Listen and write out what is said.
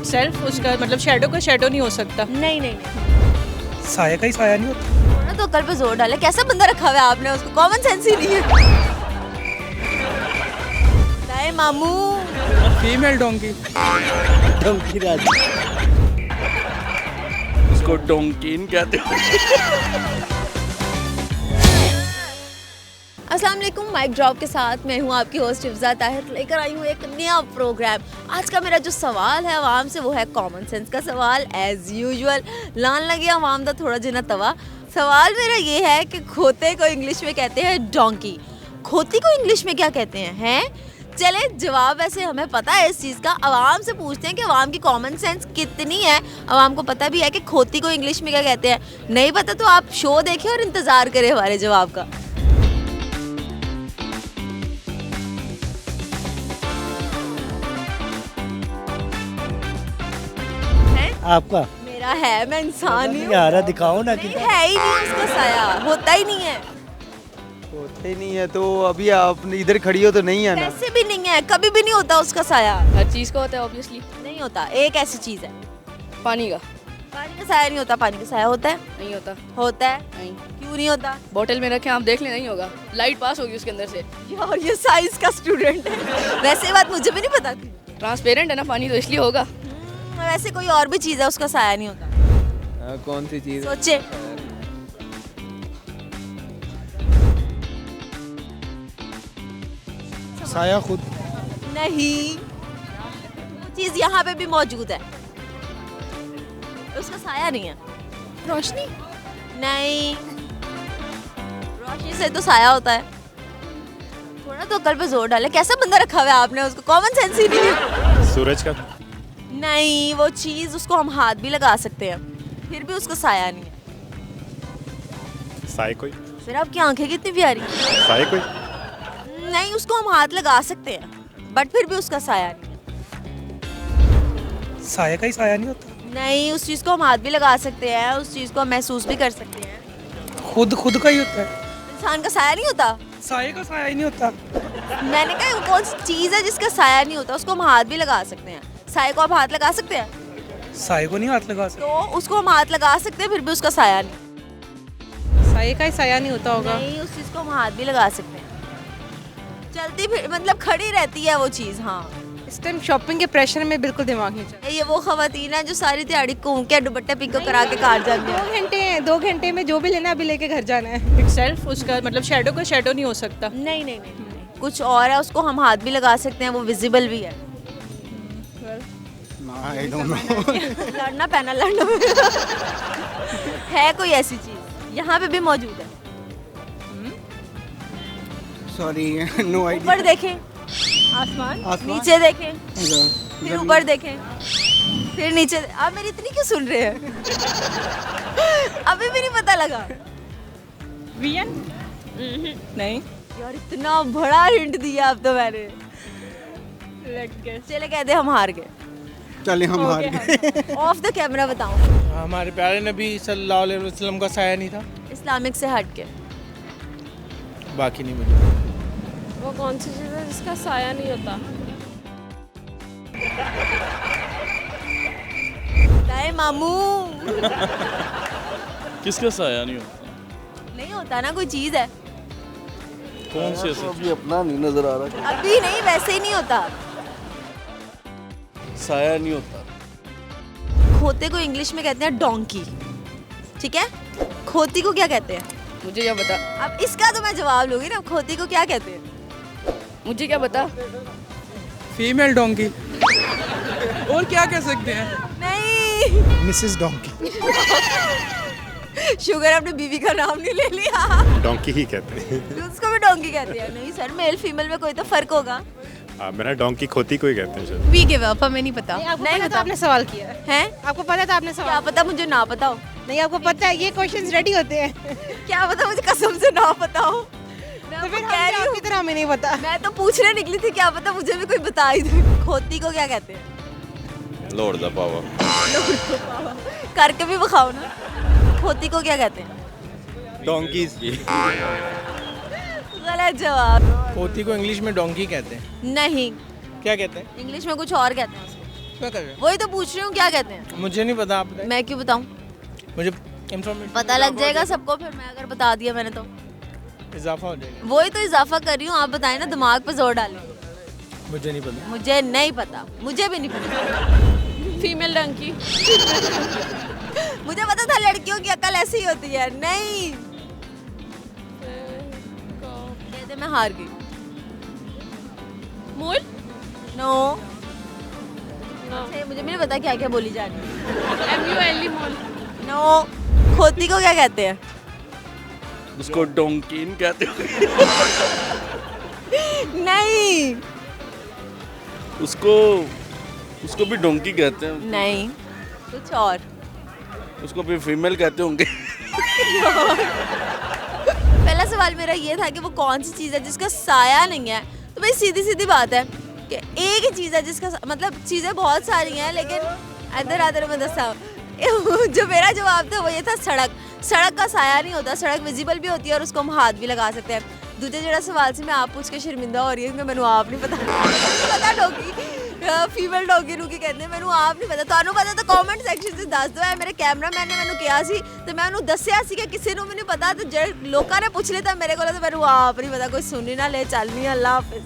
Itself, उसका मतलब shadow का शैडो नहीं हो सकता। नहीं नहीं नहीं, साया का ही साया नहीं होता। थोड़ा तो अकल पे जोर डाले। कैसा बंदा रखा हुआ है आपने, उसको कॉमन सेंस ही नहीं है। नहीं मामू, फीमेल डोंकी। डोंकी राज, उसको डोंकीन कहते हैं। अस्सलाम वालेकुम। माइक ड्रॉप के साथ मैं हूँ आपकी होस्ट इफ्जा ताहिर, लेकर आई हूँ एक नया प्रोग्राम। आज का मेरा जो सवाल है आवाम से वो है कॉमन सेंस का सवाल। एज यूजुअल लान लगे आवाम का थोड़ा जिना तवा। सवाल मेरा ये है कि खोते को इंग्लिश में कहते हैं डोंकी, खोती को इंग्लिश में क्या कहते हैं? चले जवाब ऐसे हमें पता है इस चीज़ का, आवाम से पूछते हैं कि आवाम की कॉमन सेंस कितनी है। आवाम को पता भी है कि खोती को इंग्लिश में क्या कहते हैं। नहीं पता तो आप शो देखें और इंतज़ार करें हमारे जवाब का। आपका मेरा है, मैं इंसान ही हूँ। यार दिखाओ ना नहीं है ही नहीं उसका साया, होता ही नहीं है। होते नहीं है तो अभी आप इधर खड़ी हो तो नहीं है ना। वैसे भी नहीं है, कभी भी नहीं होता उसका साया। हर चीज़ का होता है ऑब्वियसली। नहीं होता। एक ऐसी चीज़ है, पानी का पानी का साया नहीं होता। पानी का साया होता है? नहीं होता। होता है। नहीं, क्यों नहीं होता? बोतल में रखें आप देख लें, नहीं होगा। लाइट पास होगी उसके अंदर से। यार ये साइंस का स्टूडेंट है। वैसे ये बात मुझे भी नहीं पता थी। ट्रांसपेरेंट है ना पानी, तो इसलिए होगा। वैसे कोई और भी चीज़ है उसका साया नहीं होता। कौन सी चीज? सोचे। साया खुद। नहीं, वो चीज़ यहाँ पे भी मौजूद है, उसका साया नहीं है। रोशनी। नहीं, रोशनी से तो साया होता है। थोड़ा तो अकल पे जोर डाले। कैसा बंदा रखा हुआ है आपने, उसको कॉमन सेंस ही नहीं है। सूरज का। नहीं, वो चीज़ उसको हम हाथ भी लगा सकते हैं, फिर भी उसका साया नहीं है। साए कोई। फिर आपकी आंखें कितनी प्यारी। साए कोई। नहीं, उसको हम हाथ लगा सकते हैं, बट फिर भी उसका साया नहीं साया का ही साया नहीं होता। है। नहीं, उस चीज़ को हम हाथ भी लगा सकते हैं, उस चीज़ को हम महसूस भी कर सकते हैं। खुद का ही होता है। इंसान का साया नहीं होता। साये का साया ही नहीं होता। मैंने कहा वो कौन सी चीज़ है जिसका साया नहीं होता, उसको हम हाथ भी लगा सकते हैं। साये को आप हाथ लगा सकते हैं, साये को नहीं हाथ लगा सकते। तो उसको हम हाथ लगा सकते हैं, फिर भी उसका साया नहीं। साये का ही साया नहीं होता होगा। नहीं, उस चीज़ को हम हाथ भी लगा सकते हैं। चलती फिर मतलब खड़ी रहती है वो चीज़। हाँ, इस टाइम शॉपिंग के प्रेशर में बिल्कुल दिमाग नहीं चल। ये वो खवातीन है जो सारी दिहाड़ी घूम के दुपट्टे पिकअप करा के कार जाती है। 2 घंटे में जो भी लेना अभी लेके घर जाना है। इटसेल्फ, उसका मतलब शैडो का शैडो नहीं हो सकता। नहीं नहीं नहीं, नहीं। कुछ और है, उसको हम हाथ भी लगा सकते हैं, वो विजिबल भी है। लड़ना पैना लड़ना है कोई ऐसी चीज़ यहाँ पे भी मौजूद है। Sorry no idea. ऊपर देखें, आसमान। नीचे देखें, फिर ऊपर देखें, फिर नीचे। आप मेरी इतनी क्यों सुन रहे हैं? अभी भी नहीं पता लगा। वियन। नहीं। यार इतना बड़ा हिंट दिया अब तो मैंने। चले कहते हम हार गए। चले हम हार गए। ऑफ द कैमरा बताऊं, हमारे प्यारे नबी सल्लल्लाहु अलैहि वसल्लम का साया नहीं था। इस्लामिक से हट के। बाकी नहीं मुझे। वो कौन सी चीज़ है जिसका साया नहीं होता? नहीं मामू, किसका साया नहीं होता? नहीं होता ना, कोई चीज़ है। कौन सी ऐसी? अभी अपना नहीं नजर आ रहा। अभी नहीं, वैसे ही नहीं होता। साया नहीं होता। खोते को इंग्लिश में कहते हैं डोंकी, ठीक है? खोती को क्या कहते हैं? मुझे क्या पता, अब इसका तो मैं जवाब लूंगी ना। खोती को क्या कहते हैं? मुझे क्या पता। Female donkey. और क्या कह सकते हैं? नहीं, मिसेस डोंकी। शुगर अपनी बीवी का नाम नहीं ले लिया। डोंकी ही कहते हैं। उसको भी डोंकी कहते हैं? नहीं सर, मेल फीमेल में कोई तो फर्क होगा। मेरा डोंकी खोती को ही कहते हैं शायद। वी गिव अप, हमें नहीं पता। नहीं नहीं पता। तो आपने सवाल किया है। हैं? आपको पता था आपने क्या सवाल। पता मुझे ना पता हो। नहीं, आपको पता है ये क्वेश्चंस रेडी होते हैं। क्या पता मुझे कसम से ना पता हो। मैं तो आपको फिर कह रही हूँ, आपकी तरह हमें नहीं पता। मैं तो पूछने निकली थी, क्या पता मुझे भी कोई बता ही दे। खोती को क्या कहते हैं? Lord the power. करके भी बखाओ ना। खोती को क्या कहते हैं? डोंकीज। गलत जवाब। खोती को इंग्लिश में डोंकी कहते हैं। नहीं, क्या कहते हैं? इंग्लिश में कुछ और कहते हैं उसको। क्या कर रहे वही तो पूछ रही हूँ, क्या कहते हैं? हो? मुझे नहीं पता, आप बताइए। मैं क्यों बताऊँ? मुझे इन्फॉर्मेशन पता लग जाएगा सबको फिर, मैं अगर बता दिया मैंने तो। इजाफा हो जाएगा। वही तो इजाफा कर रही हूँ, आप बताएं ना, दिमाग पे जोर डालें। मुझे नहीं पता। मुझे नहीं पता, मुझे भी नहीं पता। फीमेल डंकी। मुझे पता था लड़कियों की अकल ऐसी ही होती है। नहीं, कहते मैं हार गई। मूल। नो, मुझे नहीं पता क्या क्या बोली जा रही है। MULE मूल। नो, खोती को क्या कहते हैं? उसको डोंकीन कहते हो। नहीं उसको भी डोंकी कहते हैं। नहीं, कुछ और। उसको भी फीमेल कहते होंगे। पहला सवाल मेरा ये था कि वो कौन सी चीज़ है जिसका साया नहीं है। तो भाई सीधी सीधी बात है कि एक ही चीज़ है जिसका मतलब चीज़ें बहुत सारी हैं, लेकिन इधर आधर में दसा जो मेरा जवाब था वो ये था, सड़क। सड़क का साया नहीं होता, सड़क विजिबल भी होती है और उसको हम हाथ भी लगा सकते हैं। दूसरे जरा सवाल से मैं आप पूछ के शर्मिंदा हो रही हूँ कि मैंने आप नहीं पता डॉगी फीमेल डॉगी ਨੂੰ ਕੀ ਕਹਿੰਦੇ ਮੈਨੂੰ ਆਪ ਨਹੀਂ ਪਤਾ। ਤੁਹਾਨੂੰ ਪਤਾ ਤਾਂ ਕਮੈਂਟ ਸੈਕਸ਼ਨ 'ਚ ਦੱਸ ਦਿਓ। ਮੇਰੇ ਕੈਮਰਾਮੈਨ ਨੇ ਮੈਨੂੰ ਕਿਹਾ ਸੀ ਤੇ ਮੈਂ ਉਹਨੂੰ ਦੱਸਿਆ ਸੀ ਕਿ ਕਿਸੇ ਨੂੰ ਵੀ ਨਹੀਂ ਪਤਾ, ਤੇ ਜਿਹੜੇ ਲੋਕਾਂ ਨੇ ਪੁੱਛ ਲਿਆ ਤਾਂ ਮੇਰੇ ਕੋਲ ਤਾਂ ਮੈਨੂੰ ਆਪ ਨਹੀਂ ਪਤਾ। ਕੋਈ ਸੁਣ ਹੀ ਨਾ ਲੈ, ਚੱਲ ਨਹੀਂ। ਅੱਲਾ ਹਾਫਿਜ਼।